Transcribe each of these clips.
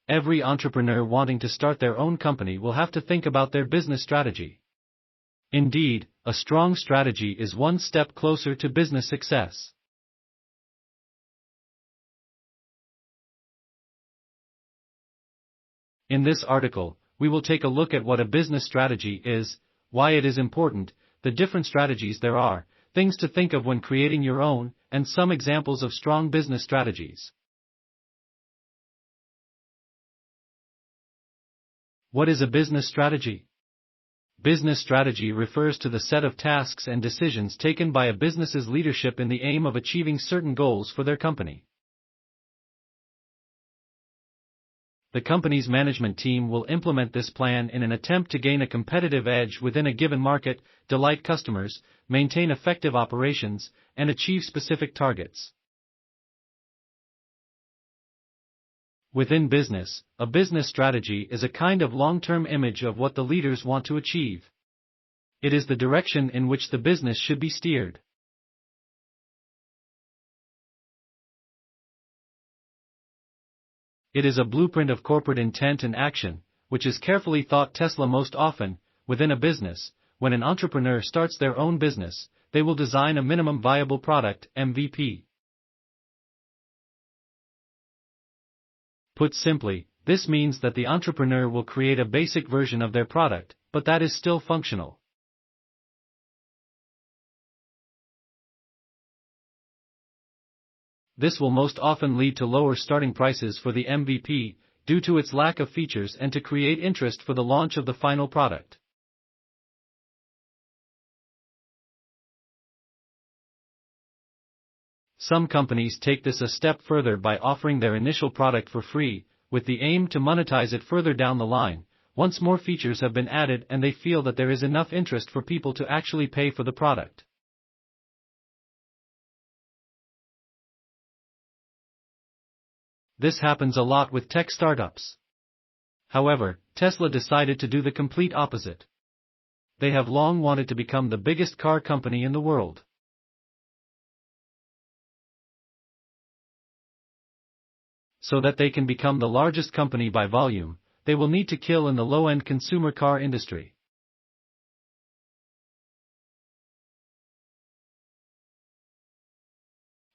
Every entrepreneur wanting to start their own company will have to think about their business strategy. Indeed, a strong strategy is one step closer to business success. In this article, we will take a look at what a business strategy is, why it is important, the different strategies there are, things to think of when creating your own, and some examples of strong business strategies. What is a business strategy? Business strategy refers to the set of tasks and decisions taken by a business's leadership in the aim of achieving certain goals for their company. The company's management team will implement this plan in an attempt to gain a competitive edge within a given market, delight customers, maintain effective operations, and achieve specific targets. Within business, a business strategy is a kind of long-term image of what the leaders want to achieve. It is the direction in which the business should be steered. It is a blueprint of corporate intent and action, which is carefully thought. Tesla most often, within a business, when an entrepreneur starts their own business, they will design a minimum viable product, MVP. Put simply, this means that the entrepreneur will create a basic version of their product, but that is still functional. This will most often lead to lower starting prices for the MVP, due to its lack of features, and to create interest for the launch of the final product. Some companies take this a step further by offering their initial product for free, with the aim to monetize it further down the line, once more features have been added and they feel that there is enough interest for people to actually pay for the product. This happens a lot with tech startups. However, Tesla decided to do the complete opposite. They have long wanted to become the biggest car company in the world. So that they can become the largest company by volume, they will need to kill in the low-end consumer car industry.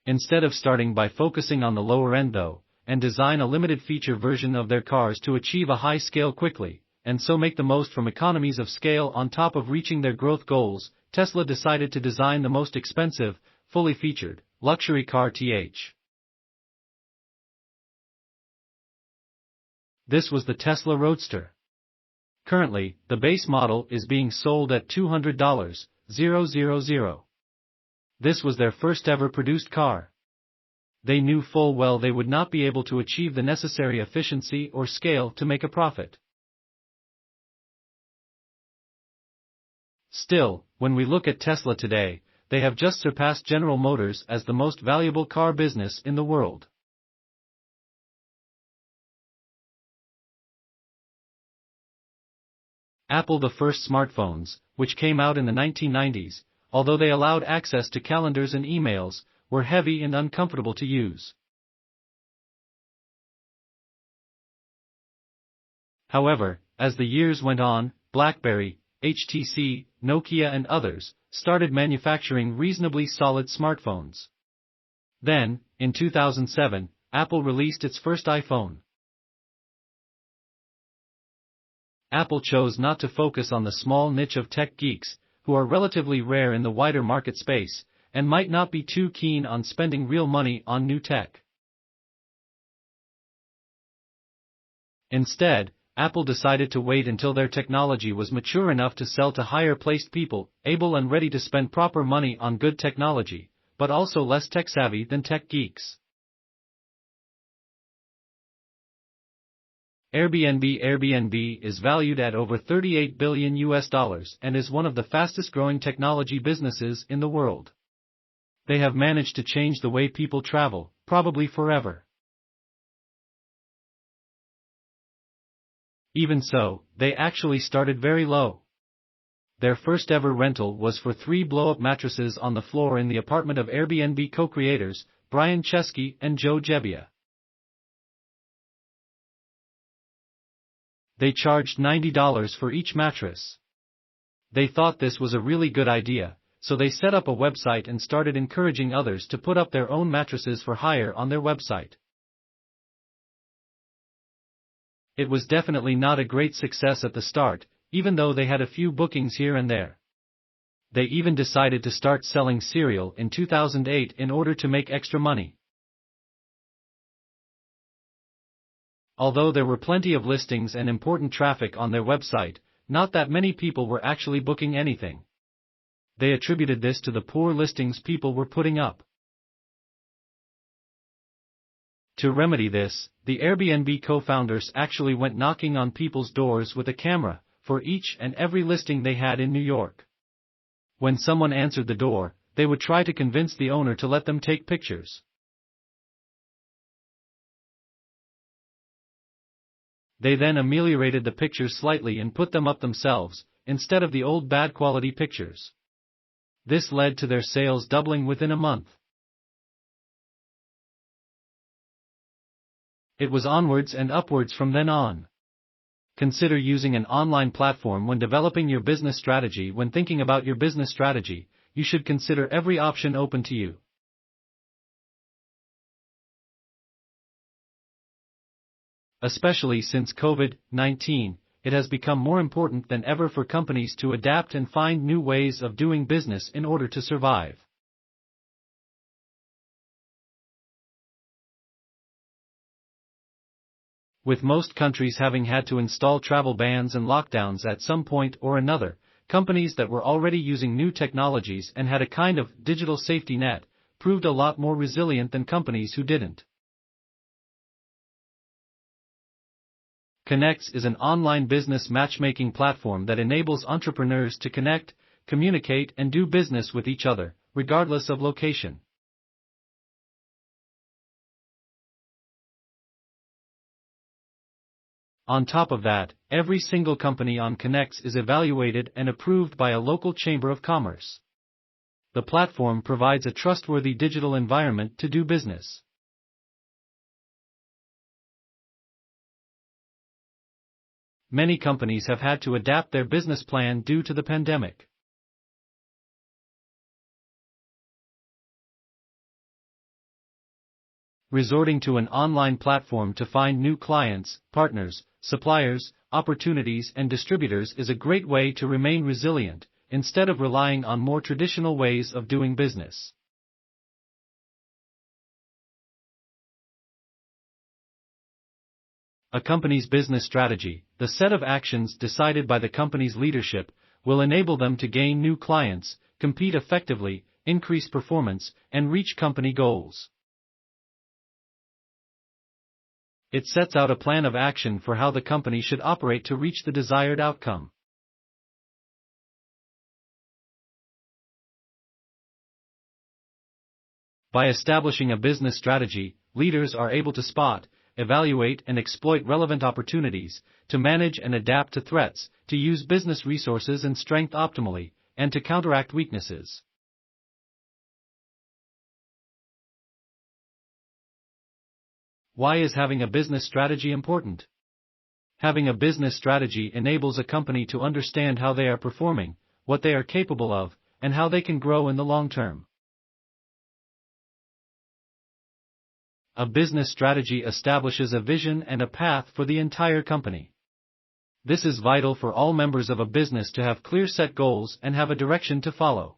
Instead of starting by focusing on the lower end though, and design a limited feature version of their cars to achieve a high scale quickly, and so make the most from economies of scale on top of reaching their growth goals, Tesla decided to design the most expensive, fully featured, luxury car th. This was the Tesla Roadster. Currently, the base model is being sold at $200,000. This was their first ever produced car. They knew full well they would not be able to achieve the necessary efficiency or scale to make a profit. Still, when we look at Tesla today, they have just surpassed General Motors as the most valuable car business in the world. Apple, the first smartphones, which came out in the 1990s, although they allowed access to calendars and emails, were heavy and uncomfortable to use. However, as the years went on, BlackBerry, HTC, Nokia and others started manufacturing reasonably solid smartphones. Then, in 2007, Apple released its first iPhone. Apple chose not to focus on the small niche of tech geeks, who are relatively rare in the wider market space, and might not be too keen on spending real money on new tech. Instead, Apple decided to wait until their technology was mature enough to sell to higher-placed people, able and ready to spend proper money on good technology, but also less tech-savvy than tech geeks. Airbnb is valued at over $38 billion and is one of the fastest-growing technology businesses in the world. They have managed to change the way people travel, probably forever. Even so, they actually started very low. Their first ever rental was for 3 blow-up mattresses on the floor in the apartment of Airbnb co-creators, Brian Chesky and Joe Gebbia. They charged $90 for each mattress. They thought this was a really good idea, so they set up a website and started encouraging others to put up their own mattresses for hire on their website. It was definitely not a great success at the start, even though they had a few bookings here and there. They even decided to start selling cereal in 2008 in order to make extra money. Although there were plenty of listings and important traffic on their website, not that many people were actually booking anything. They attributed this to the poor listings people were putting up. To remedy this, the Airbnb co-founders actually went knocking on people's doors with a camera, for each and every listing they had in New York. When someone answered the door, they would try to convince the owner to let them take pictures. They then ameliorated the pictures slightly and put them up themselves, instead of the old bad quality pictures. This led to their sales doubling within a month. It was onwards and upwards from then on. Consider using an online platform when developing your business strategy. When thinking about your business strategy, you should consider every option open to you. Especially since COVID-19, it has become more important than ever for companies to adapt and find new ways of doing business in order to survive. With most countries having had to install travel bans and lockdowns at some point or another, companies that were already using new technologies and had a kind of digital safety net proved a lot more resilient than companies who didn't. Connects is an online business matchmaking platform that enables entrepreneurs to connect, communicate, and do business with each other, regardless of location. On top of that, every single company on Connects is evaluated and approved by a local chamber of commerce. The platform provides a trustworthy digital environment to do business. Many companies have had to adapt their business plan due to the pandemic. Resorting to an online platform to find new clients, partners, suppliers, opportunities, and distributors is a great way to remain resilient, instead of relying on more traditional ways of doing business. A company's business strategy, the set of actions decided by the company's leadership, will enable them to gain new clients, compete effectively, increase performance, and reach company goals. It sets out a plan of action for how the company should operate to reach the desired outcome. By establishing a business strategy, leaders are able to spot, evaluate, and exploit relevant opportunities, to manage and adapt to threats, to use business resources and strength optimally, and to counteract weaknesses. Why is having a business strategy important? Having a business strategy enables a company to understand how they are performing, what they are capable of, and how they can grow in the long term. A business strategy establishes a vision and a path for the entire company. This is vital for all members of a business to have clear set goals and have a direction to follow.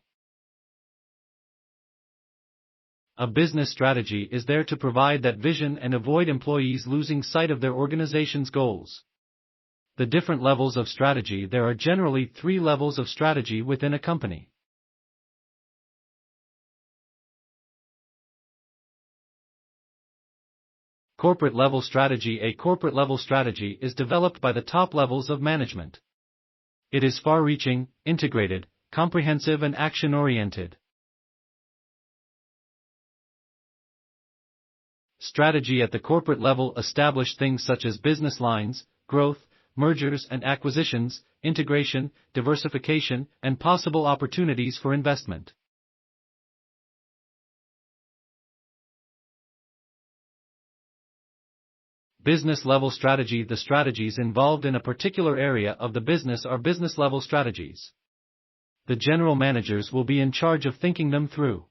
A business strategy is there to provide that vision and avoid employees losing sight of their organization's goals. The different levels of strategy. There are generally 3 levels of strategy within a company. Corporate level strategy. A corporate level strategy is developed by the top levels of management. It is far-reaching, integrated, comprehensive, and action-oriented. Strategy at the corporate level establish things such as business lines, growth, mergers and acquisitions, integration, diversification, and possible opportunities for investment. Business level strategy. The strategies involved in a particular area of the business are business level strategies. The general managers will be in charge of thinking them through.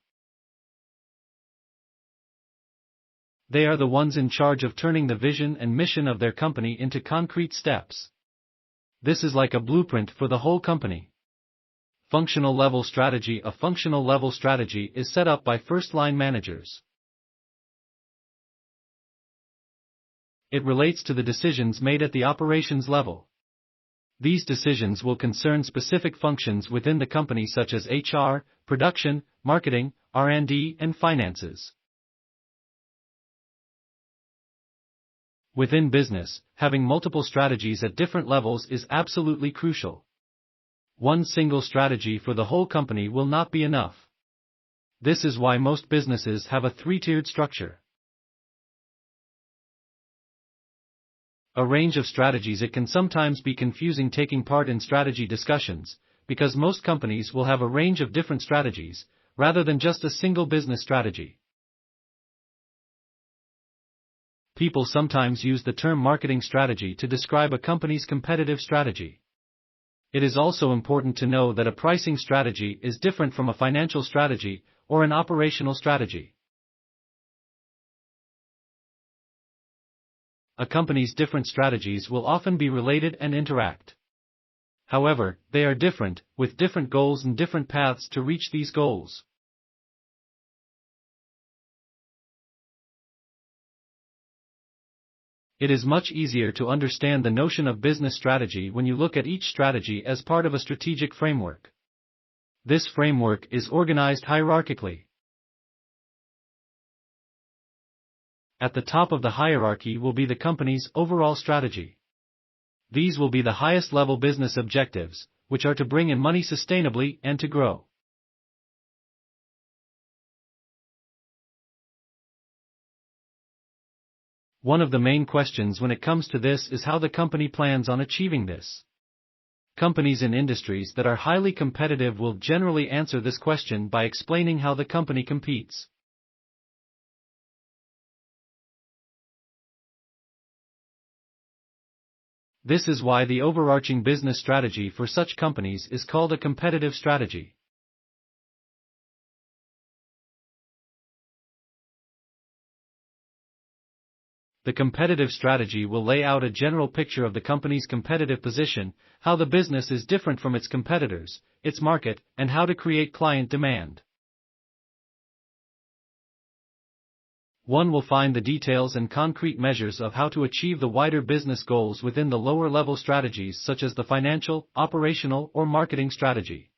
They are the ones in charge of turning the vision and mission of their company into concrete steps. This is like a blueprint for the whole company. Functional level strategy. A functional level strategy is set up by first-line managers. It relates to the decisions made at the operations level. These decisions will concern specific functions within the company such as HR, production, marketing, R&D, and finances. Within business, having multiple strategies at different levels is absolutely crucial. One single strategy for the whole company will not be enough. This is why most businesses have a three-tiered structure. A range of strategies. It can sometimes be confusing taking part in strategy discussions, because most companies will have a range of different strategies, rather than just a single business strategy. People sometimes use the term marketing strategy to describe a company's competitive strategy. It is also important to know that a pricing strategy is different from a financial strategy or an operational strategy. A company's different strategies will often be related and interact. However, they are different, with different goals and different paths to reach these goals. It is much easier to understand the notion of business strategy when you look at each strategy as part of a strategic framework. This framework is organized hierarchically. At the top of the hierarchy will be the company's overall strategy. These will be the highest level business objectives, which are to bring in money sustainably and to grow. One of the main questions when it comes to this is how the company plans on achieving this. Companies in industries that are highly competitive will generally answer this question by explaining how the company competes. This is why the overarching business strategy for such companies is called a competitive strategy. The competitive strategy will lay out a general picture of the company's competitive position, how the business is different from its competitors, its market, and how to create client demand. One will find the details and concrete measures of how to achieve the wider business goals within the lower level strategies such as the financial, operational, or marketing strategy.